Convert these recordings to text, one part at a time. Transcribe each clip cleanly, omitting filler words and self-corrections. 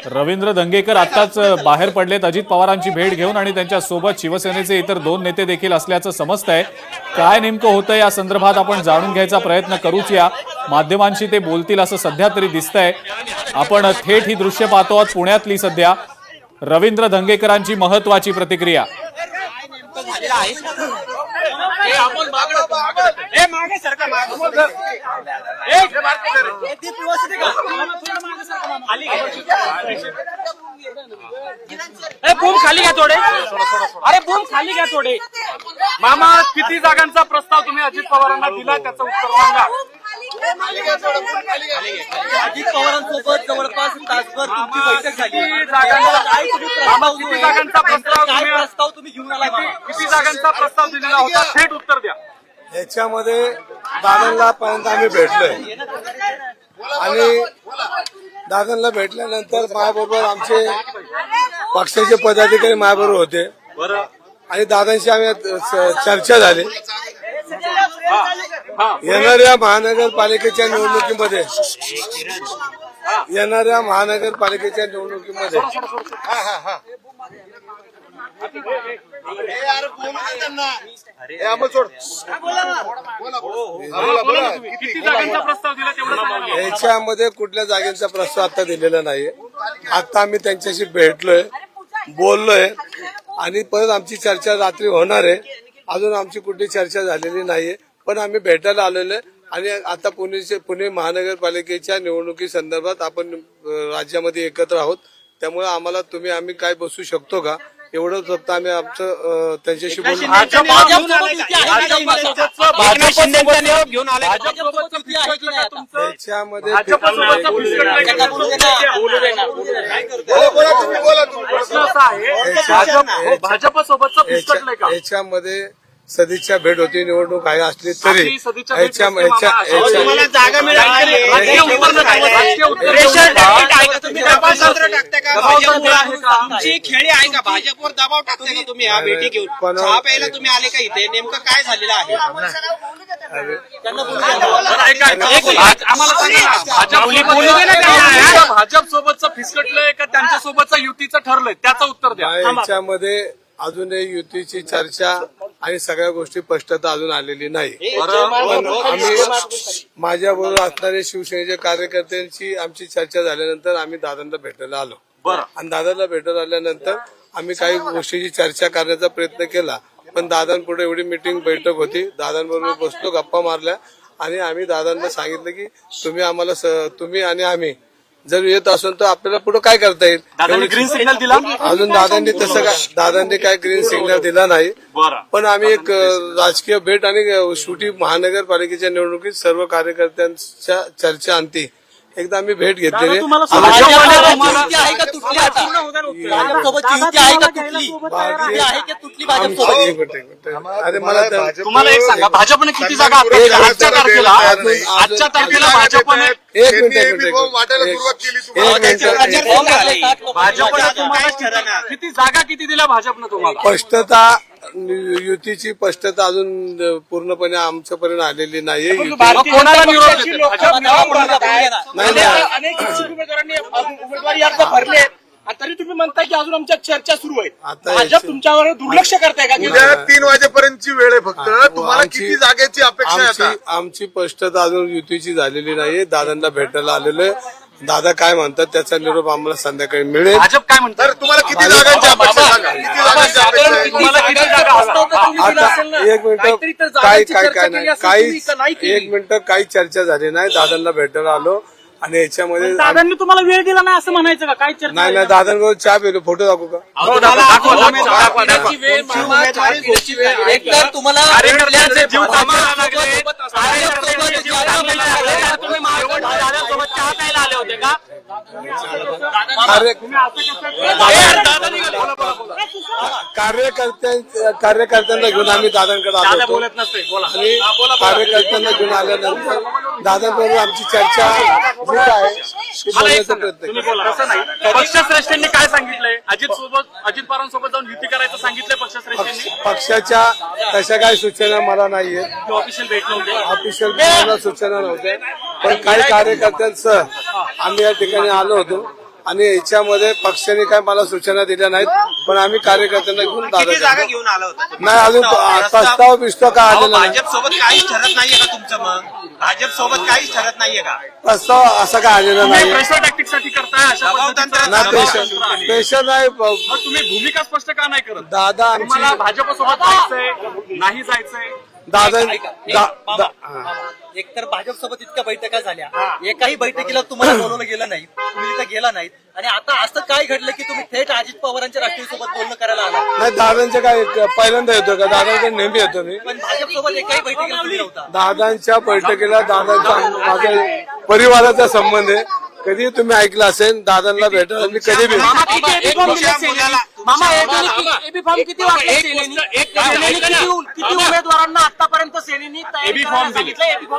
रवींद्र धंगेकर आताच बाहेर पडलेत अजित पवारांची भेट घेऊन आणि त्यांच्या सोबत शिवसेनेचे इतर 2 नेते देखील असल्याचं समजतंय। काय नेमकं होतं या संदर्भात आपण जाणून घ्यायचा प्रयत्न करूच या। माध्यमांशी ते बोलतील असं सध्या तरी दिसतंय। आपण थेट ही दृश्य पाहतो आहोत पुण्यातली सध्या रवींद्र धंगेकरांची महत्त्वाची प्रतिक्रिया। बूम खाली घ्या थोडे, अरे बूम खाली घ्या थोडे। मामा किती जागांचा प्रस्ताव तुम्ही अजित पवारांना दिला त्याचं उत्तर सांगा। अजित पवारांसोबत जवळपास तासभर तुमची बैठक झाली। किती जागांचा प्रस्ताव तुम्ही घेऊन आला? किती जागांचा प्रस्ताव दिलेला होता थेट उत्तर द्या। याच्यामध्ये दादांना पर्यंत आम्ही भेटलोय आणि दादांना भेटल्यानंतर माझ्याबरोबर आमचे पक्षाचे पदाधिकारी माझ्याबरोबर होते आणि दादांशी आम्ही चर्चा झाली। येणाऱ्या महानगरपालिकेच्या निवडणुकीमध्ये याच्यामध्ये कुठल्या जागेचा प्रस्ताव आता दिलेला नाहीये। आता आम्ही त्यांच्याशी भेटलोय, बोललोय आणि परत आमची चर्चा रात्री होणार आहे। अजून आमची कुठली चर्चा झालेली नाहीये, पण आम्ही भेटायला आलेलो आहे आणि आता पुणे महानगरपालिकेच्या निवडणुकी संदर्भात आपण राज्यामध्ये एकत्र आहोत। त्यामुळे आम्ही काय बसू शकतो का एवढं फक्त आम्ही आमचं त्यांच्याशी बोलू। याच्यामध्ये सदिच्छा भेट होती, निवडणूक आहे असली तरी खेळी आहे का? भाजपवर दबाव टाकते का तुम्ही या भेटी घेऊन? चहा प्यायला तुम्ही आले का इथे? नेमकं काय झालेलं आहे? भाजप सोबतचं फिसकटलंय का त्यांच्या सोबतचं युतीचं ठरलंय त्याचं उत्तर द्या। याच्यामध्ये अजूनही युतीची चर्चा आणि सगळ्या गोष्टी स्पष्टता अजून आलेली नाही। आम्ही माझ्याबरोबर असणारे शिवसेनेच्या कार्यकर्त्यांची आमची चर्चा झाल्यानंतर आम्ही दादांना भेटायला आलो आणि दादांना भेटायला आल्यानंतर आम्ही काही गोष्टीची चर्चा करण्याचा प्रयत्न केला, पण दादांपुढे एवढी मीटिंग बैठक होती, दादांबरोबर बसलो, गप्पा मारल्या आणि आम्ही दादांना सांगितलं की तुम्ही आणि आम्ही जर येत असेल तर आपल्याला पुढे काय करता येईल। ग्रीन सिग्नल दिला अजून दादांनी काय ग्रीन सिग्नल दिला नाही, पण आम्ही एक राजकीय भेट आणि शेवटी महानगरपालिकेच्या निवडणुकीत सर्व कार्यकर्त्यांच्या चर्चा अंती एकदा आम्ही भेट घेतलेली। अरे मला तुम्हाला एक सांगा, भाजपने किती जागा आजच्या तारखेला भाजपने किती जागा दिल्या भाजपनं तुम्हाला? स्पष्टता युतीची स्पष्टता अजून पूर्णपणे आमच्यापर्यंत आलेली नाहीये। कोणाला निरोप अनेक उमेदवारांनी उमेदवारी अर्ज भरले तरी तुम्ही म्हणताय की अजून आमच्या चर्चा सुरू आहे। भाजप तुमच्यावर दुर्लक्ष करताय का? 3 वाजेपर्यंतची वेळ आहे फक्त, तुम्हाला किती जागेची अपेक्षा आहे? आमची स्पष्टता अजून युतीची झालेली नाहीये। दादांना भेटायला आलेलो आहे, दादा काय म्हणतात त्याचा निरोप आम्हाला संध्याकाळी मिळेल। भाजप काय म्हणतात? तुम्हाला किती जागांची अपेक्षा सांगा, किती जागांची अपेक्षा? एक मिनिट, काय नाही, एक मिनिट, काही चर्चा झाली नाही। दादांना भेटायला आलो आणि याच्यामध्ये दादांनी तुम्हाला वेळ दिला नाही असं म्हणायचं का? काय चर्चा नाही, दादांबरोबर चहा पिलो, फोटो दाखवू का? एकतर तुम्हाला चहा प्यायला आले होते का? कार्य- कार्यकर्त्यांना घेऊन आम्ही दादांकडे आलो होतो बोलत नसते बोला. आणि कार्यकर्त्यांना घेऊन आल्यानंतर दादांबरोबर आमची चर्चा जी आहे ती बोलण्याचा प्रयत्न तुम्ही केला. बोला. तसं नाही. पक्षश्रेष्ठींनी काय सांगितलंय? अजित पवारांसोबत जाऊन युती करायचं सांगितलंय पक्षश्रेष्ठींनी? पक्षाच्या तशा काही सूचना मला नाहीयेत, ऑफिशियल भेट नव्हते. ऑफिशियल मला सूचना नव्हत्या, पण काही कार्यकर्त्यांसह आम्ही या ठिकाणी आलो होतो आणि याच्यामध्ये पक्षाने काय मला सूचना दिल्या नाहीत, पण आम्ही कार्यकर्त्यांना घेऊन किती जागा दादा घेऊन आला होता? नाही अजून प्रस्ताव बिस्ताव काय आलेला नाही. भाजप सोबत काहीच ठरत नाहीये का तुमचं? मग भाजप सोबत काहीच ठरत नाहीये का? प्रस्ताव असा काय आलेला तुम्ही नाही. प्रेशर टॅक्टिक साठी करताय अशा पद्धतीचं? नाही प्रेशर नाही. मग तुम्ही भूमिका स्पष्ट का नाही करत? दादा तुम्हाला आमची भाजपसोबत जायचंय नाही जायचंय? दादा एकतर भाजप सोबत इतक्या बैठका झाल्या, एकाही बैठकीला तुम्हाला बोलवलं गेलं नाही, तुम्ही तिथं गेला नाहीत, आणि आता असं काय घडलं की तुम्ही थेट अजित पवारांच्या राष्ट्रीय सोबत बोलणं करायला आला? नाही दादांच्या काय पहिल्यांदा येतो का? दादांकडे नेहमी येतो मी. पण भाजप सोबत एकाही बैठकीला तुम्ही नव्हता. दादांच्या बैठकीला दादांचा माझ्या परिवाराचा संबंध आहे. कधी तुम्ही ऐकलं असेल दादांना भेटायला मी कधी भेट मामा किती एबी फॉर्म दिले सेनेने? मामा एबी फॉर्म किती वाटले सेनेने? सेनेने किती उमेदवारांना आतापर्यंत सेनेने एबी फॉर्म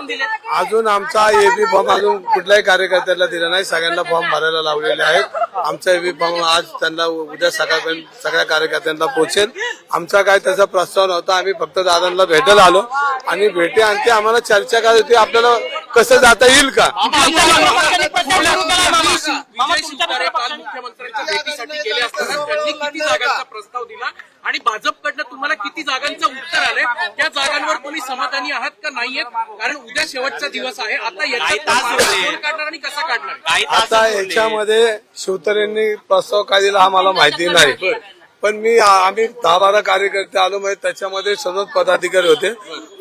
दिले? अजून आमचा एबी फॉर्म अजून कुठल्याही कार्यकर्त्याला दिला नाही. सगळ्यांना फॉर्म भरायला लावलेले आहेत. आमचा एबी फॉर्म आज त्यांना उद्या सकाळपर्यंत सगळ्या कार्यकर्त्यांना पोहोचेल. आमचा काय त्याचा प्रस्ताव नव्हता. आम्ही फक्त दादांना भेटायला आलो आणि भेटे आणि ते आम्हाला चर्चा करायची होती आपल्याला कसं जाता येईल का. मुख्यमंत्र्यांच्या भेटीसाठी गेले असताना त्यांनी किती जागांचा प्रस्ताव दिला आणि भाजपकडनं तुम्हाला किती जागांचं उत्तर आलंय? त्या जागांवर तुम्ही समाधानी आहात का नाहीयेत? कारण उद्या शेवटचा दिवस आहे. आता याच्यात कोण काढणार आणि कसा काढणार? आता याच्यामध्ये शिवतरेंनी प्रस्ताव काय दिला हा मला माहिती नाही, पण आम्ही 10-12 कार्यकर्ते आलो म्हणजे त्याच्यामध्ये सर्व पदाधिकारी होते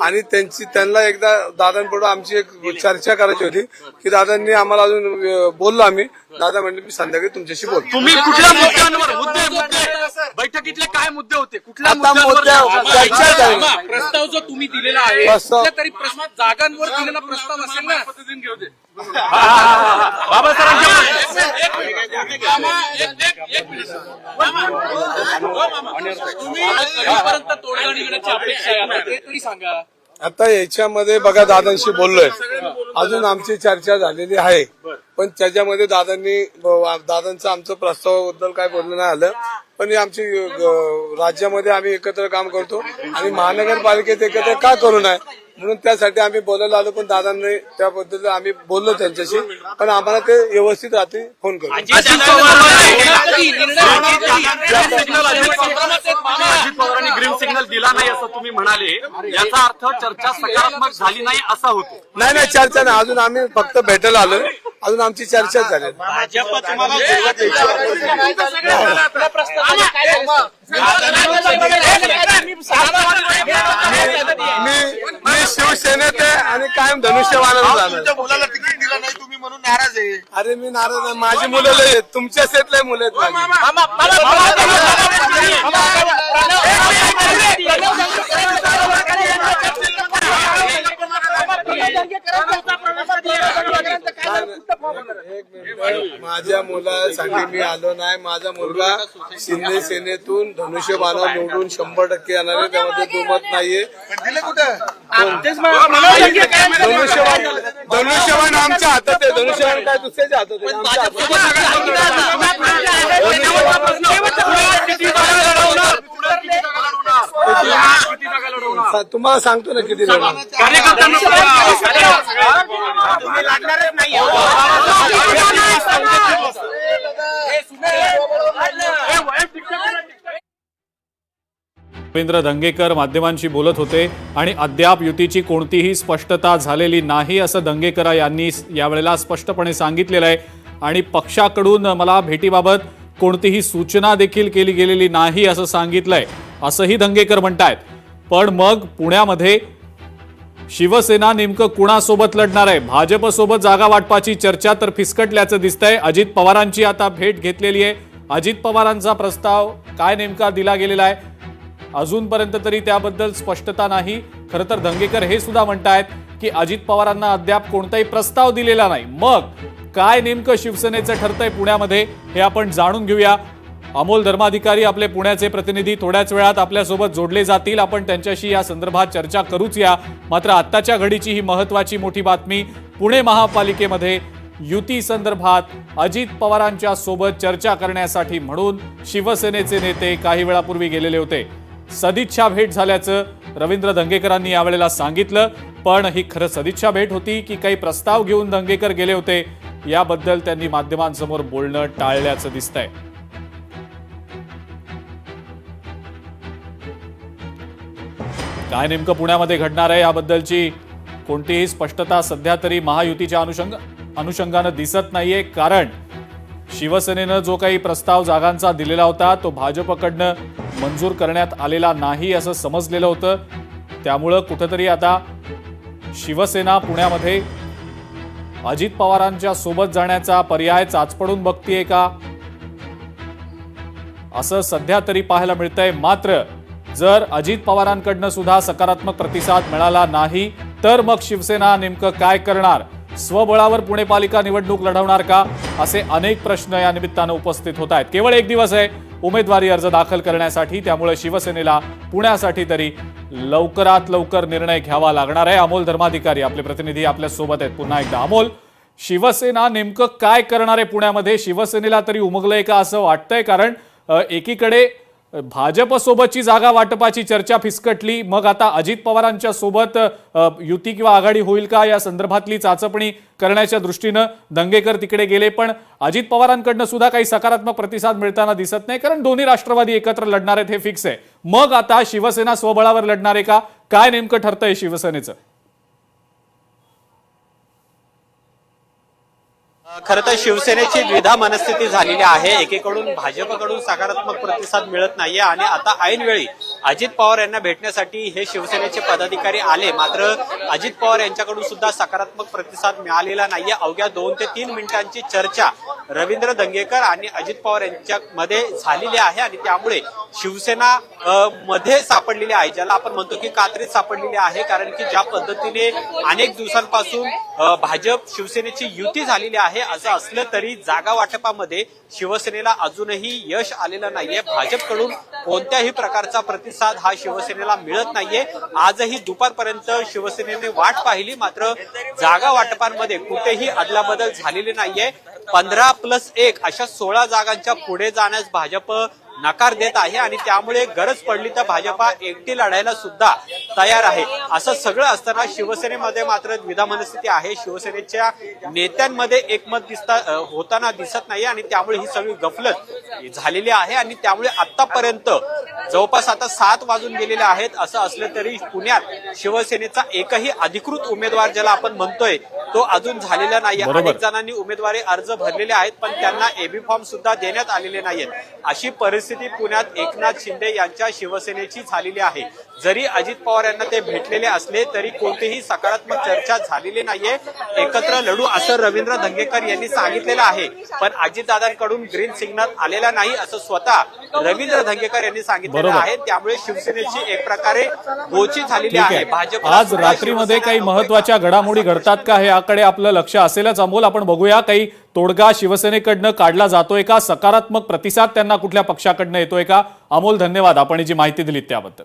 आणि त्यांना एकदा दादांपुढे आमची एक चर्चा करायची होती की दादांनी आम्हाला अजून बोललो आम्ही. दादा म्हणले मी संध्याकाळी तुमच्याशी बोलतो. तुम्ही कुठल्या मुद्द्यांवर बैठकीतले काय मुद्दे होते? कुठल्या आता मुद्द्यांवर चर्चा झाली. प्रस्ताव जो तुम्ही दिलेला आहे प्रस्ताव- कुठल्या तरी जागांवर दिलेला प्रस्ताव असेल ना? कधीपर्यंत तोडगा निघण्याची अपेक्षा आहे आता ते तरी सांगा. आता याच्यामध्ये बघा दादांशी बोललोय, अजून आमची चर्चा झालेली आहे, पण त्याच्यामध्ये दादांचं आमचं प्रस्तावाबद्दल काय बोलणं नाही आलं. पण ही आमची राज्यामध्ये आम्ही एकत्र काम करतो आणि महानगरपालिकेत एकत्र का करू नये म्हणून त्यासाठी आम्ही बोलायला आलो. पण दादांनी त्याबद्दल आम्ही बोललो त्यांच्याशी, पण आम्हाला ते व्यवस्थित रात्री फोन करू. अजित पवारांनी ग्रीन सिग्नल दिला नाही असं तुम्ही म्हणाले, याचा अर्थ चर्चा सकारात्मक झाली नाही असं होतं? नाही चर्चा नाही, अजून आम्ही फक्त भेटायला आलोय, अजून आमची चर्चा झाली. भाजप तुम्हाला मी शिवसेनेत आहे आणि कायम धनुष्यबाणाला जाणार. तुमच्या मुलाला तिकीट दिलं नाही तुम्ही म्हणून नाराज आहे. अरे मी नाराज आहे, माझी मुलं लय आहेत, तुमच्या सेटला मुलं आहेत माझी. माझ्या मुलासाठी मी आलो नाही. माझा मुलगा शिंदे सेनेतून धनुष्यबाणावर निवडून 100% येणार आहे, त्यामध्ये दुमत नाहीये. पण दिलं कुठं? धनुष्यबाण आमच्या हातात आहे. धनुष्यबाण काय दुसऱ्याच्या हातात आहे, आमच्या हातात. तुम्हाला सांगतो ना किती लढणार. तुम्ही लागणारच नाही. रवींद्र धंगेकर माध्यमांशी बोलत होते आणि अद्याप युतीची कोणतीही स्पष्टता झालेली नाही असं धंगेकर यांनी यावेळेला स्पष्टपणे सांगितलेलं आहे. आणि पक्षाकडून मला भेटीबाबत कोणतीही सूचना देखील केली गेलेली नाही असं सांगितलंय असंही धंगेकर म्हणतायत. पण मग पुण्यामध्ये शिवसेना नेमकं कुणासोबत लढणार आहे? भाजपसोबत जागा वाटपाची चर्चा तर फिसकटल्याचं दिसतंय. अजित पवारांची आता भेट घेतलेली आहे. अजित पवारांचा प्रस्ताव काय नेमका दिला गेलेला आहे अजूनपर्यंत तरी त्याबद्दल स्पष्टता नाही. खरं तर धंगेकर हे सुद्धा म्हणतायत की अजित पवारांना अद्याप कोणताही प्रस्ताव दिलेला नाही. मग काय नेमकं शिवसेनेचं ठरतंय पुण्यामध्ये हे आपण जाणून घेऊया. अमोल धर्माधिकारी आपले पुण्याचे प्रतिनिधी थोड्याच वेळात आपल्यासोबत जोडले जातील. आपण त्यांच्याशी या संदर्भात चर्चा करूच या. मात्र आत्ताच्या घडीची ही महत्त्वाची मोठी बातमी. पुणे महापालिकेमध्ये युती संदर्भात अजित पवारांच्या सोबत चर्चा करण्यासाठी म्हणून शिवसेनेचे नेते काही वेळापूर्वी गेलेले होते. सदिच्छा भेट झाल्याचं रवींद्र धंगेकरांनी यावेळेला सांगितलं. पण ही खरं सदिच्छा भेट होती की काही प्रस्ताव घेऊन धंगेकर गेले होते, याबद्दल त्यांनी माध्यमांसमोर बोलणं टाळल्याचं दिसतंय. काय नेमकं पुण्यामध्ये घडणार आहे याबद्दलची कोणतीही स्पष्टता सध्या तरी महायुतीच्या अनुषंगानं दिसत नाहीये. कारण शिवसेनेनं जो काही प्रस्ताव जागांचा दिलेला होता तो भाजपकडनं मंजूर करण्यात आलेला नाही असं समजलेलं होतं. त्यामुळं कुठंतरी आता शिवसेना पुण्यामध्ये अजित पवारांच्या सोबत जाण्याचा पर्याय चाचपडून बघतीये का असं सध्या तरी पाहायला मिळतंय. मात्र जर अजित पवारांकडनं सुद्धा सकारात्मक प्रतिसाद मिळाला नाही तर मग शिवसेना नेमकं काय करणार? स्वबळावर पुणे पालिका निवडणूक लढवणार का? असे अनेक प्रश्न या निमित्तानं उपस्थित होत आहेत. केवळ एक दिवस आहे उमेदवारी अर्ज दाखल करण्यासाठी. त्यामुळे शिवसेनेला पुण्यासाठी तरी लवकरात लवकर निर्णय घ्यावा लागणार आहे. अमोल धर्माधिकारी आपले प्रतिनिधी आपल्या सोबत आहेत. पुन्हा एकदा अमोल, शिवसेना नेमकं काय करणार आहे पुण्यामध्ये? शिवसेनेला तरी उमगलंय का असं वाटतंय? कारण एकीकडे भाजपसोबतची जागा वाटपाची चर्चा फिसकटली, मग आता अजित पवारांच्या सोबत युती किंवा आघाडी होईल का या संदर्भातली चाचपणी करण्याच्या दृष्टीनं धंगेकर तिकडे गेले. पण अजित पवारांकडनं सुद्धा काही सकारात्मक प्रतिसाद मिळताना दिसत नाही, कारण दोन्ही राष्ट्रवादी एकत्र लढणार आहेत हे फिक्स आहे. मग आता शिवसेना स्वबळावर लढणार आहे का? काय नेमकं ठरतंय शिवसेनेचं? खरं तर शिवसेनेची द्विधा मनस्थिती झालेली आहे. एकीकडून भाजपकडून सकारात्मक प्रतिसाद मिळत नाहीये आणि आता ऐनवेळी अजित पवार यांना भेटण्यासाठी हे शिवसेनेचे पदाधिकारी आले, मात्र अजित पवार यांच्याकडून सुद्धा सकारात्मक प्रतिसाद मिळालेला नाहीये. अवघ्या 2 ते 3 मिनिटांची चर्चा रवींद्र धंगेकर आणि अजित पवार यांच्यामध्ये झालेली आहे आणि त्यामुळे शिवसेना मध्ये सापडलेली आहे, ज्याला आपण म्हणतो की कात्रीत सापडलेली आहे. कारण की ज्या पद्धतीने अनेक दिवसांपासून भाजप शिवसेनेची युती झालेली आहे, असं असलं तरी जागा वाटपामध्ये शिवसेनेला अजूनही यश आलेलं नाहीये. भाजपकडून कोणत्याही प्रकारचा प्रतिसाद हा शिवसेनेला मिळत नाहीये. आजही दुपारपर्यंत शिवसेनेने वाट पाहिली, मात्र जागा वाटपांमध्ये कुठेही अदलाबदल झालेली नाहीये. 15+1 अशा 16 जागांच्या पुढे जाण्यास भाजप नकार देत आहे आणि त्यामुळे गरज पडली तर भाजपा एकटी लढायला सुद्धा तयार आहे. असं सगळं असताना शिवसेनेमध्ये मात्र द्विधा मनस्थिती आहे. शिवसेनेच्या नेत्यांमध्ये एकमत होताना दिसत नाही आणि त्यामुळे ही सगळी गफलत झालेली आहे आणि त्यामुळे आतापर्यंत जवळपास आता 7 वाजून गेलेले आहेत. असं असलं तरी पुण्यात शिवसेनेचा एकही अधिकृत उमेदवार ज्याला आपण म्हणतोय तो अजून झालेला नाही. अनेक जणांनी उमेदवारी अर्ज भरलेले आहेत पण त्यांना एबी फॉर्म सुद्धा देण्यात आलेले नाहीत. अशी परिस्थिती पुण्यात एकनाथ शिंदे यांच्या शिवसेनेची झालेली आहे. जरी अजित पवार यांना ते भेटलेले असले तरी कोणतीही सकारात्मक चर्चा झालेली नाहीये. एकत्र लढू असं रवींद्र धंगेकर यांनी सांगितलेलं आहे, पण अजितदादांकडून ग्रीन सिग्नल आलेला नाही असं स्वतः रवींद्र धंगेकर यांनी सांगितलेलं आहे. त्यामुळे शिवसेनेची एक प्रकारे गोची झालेली आहे. भाजप आज रात्रीमध्ये काही महत्वाच्या घडामोडी घडतात का हे याकडे आपलं लक्ष असेलच. अमोल, आपण बघूया काही तोडगा शिवसेनेकडनं काढला जातोय का? सकारात्मक प्रतिसाद त्यांना कुठल्या पक्षाकडनं येतोय का? अमोल, धन्यवाद आपण जी माहिती दिलीत त्याबद्दल.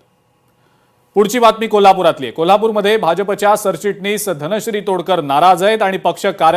पुढची बातमी कोल्हापुरातली आहे. कोल्हापूरमध्ये भाजपच्या सरचिटणीस धनश्री तोडकर नाराज आहेत आणि पक्ष कार्यालय